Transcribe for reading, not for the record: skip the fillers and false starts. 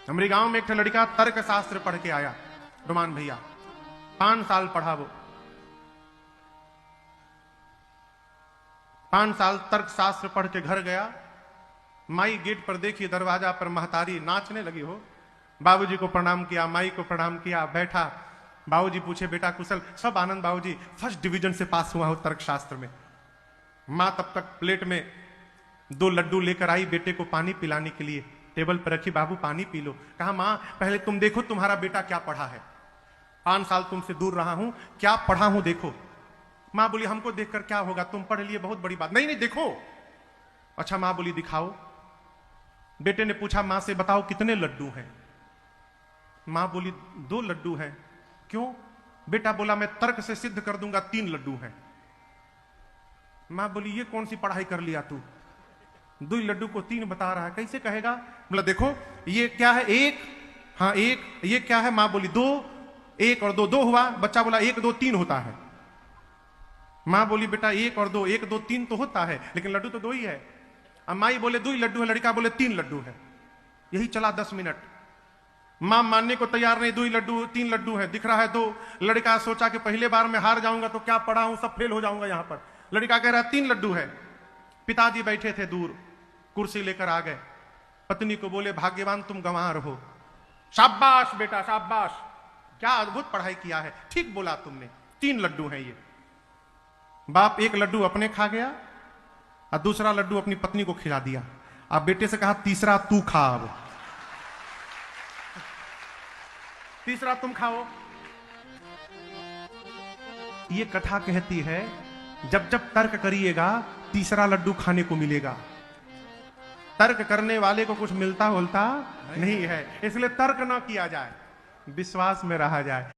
हमारे गांव में एक लड़का तर्क शास्त्र पढ़ के आया, रुमान भैया 5 साल पढ़ा वो, 5 साल तर्क शास्त्र पढ़ के घर गया। माई गेट पर देखी, दरवाजा पर महतारी नाचने लगी हो। बाबूजी को प्रणाम किया, माई को प्रणाम किया, बैठा। बाबूजी पूछे बेटा कुशल? सब आनंद बाबूजी, फर्स्ट डिवीजन से पास हुआ हो तर्क शास्त्र में। मां तब तक प्लेट में 2 लड्डू लेकर आई बेटे को पानी पिलाने के लिए, टेबल पर रखी, बाबू पानी पी लो। कहा मां पहले तुम देखो तुम्हारा बेटा क्या पढ़ा है, 5 साल तुमसे दूर रहा हूं, क्या पढ़ा हूं देखो। मां बोली हमको देखकर क्या होगा, तुम पढ़ लिए बहुत बड़ी बात। नहीं नहीं देखो। अच्छा मां बोली दिखाओ। बेटे ने पूछा मां से बताओ कितने लड्डू हैं। मां बोली 2 लड्डू हैं। क्यों? बेटा बोला मैं तर्क से सिद्ध कर दूंगा 3 लड्डू हैं। मां बोली ये कौन सी पढ़ाई कर लिया तू, 2 लड्डू को 3 बता रहा है, कैसे कहेगा? बोला देखो ये क्या है, 1, हाँ 1, ये क्या है? मां बोली 2, 1 और 2, 2 हुआ। बच्चा बोला 1 2 3 होता है। मां बोली बेटा 1 और 2, 1 2 3 तो होता है, लेकिन लड्डू तो 2 ही है। अब माई बोले 2 ही लड्डू है, लड़का बोले 3 लड्डू है। यही चला 10 मिनट। मां मानने को तैयार नहीं, 2 ही लड्डू, 3 लड्डू है, दिख रहा है 2। लड़का सोचा कि पहले बार में हार जाऊंगा तो क्या पढ़ा हूं, सब फेल हो जाऊंगा यहां पर। लड़का कह रहा है 3 लड्डू है। पिताजी बैठे थे दूर, कुर्सी लेकर आ गए। पत्नी को बोले भाग्यवान तुम गंवार हो। शाबाश बेटा शाबाश, क्या अद्भुत पढ़ाई किया है, ठीक बोला तुमने, 3 लड्डू हैं ये। बाप 1 लड्डू अपने खा गया और दूसरा लड्डू अपनी पत्नी को खिला दिया। अब बेटे से कहा तीसरा तू खा, अब तीसरा तुम खाओ। ये कथा कहती है जब जब तर्क करिएगा तीसरा लड्डू खाने को मिलेगा। तर्क करने वाले को कुछ मिलता होता नहीं है, इसलिए तर्क ना किया जाए, विश्वास में रहा जाए।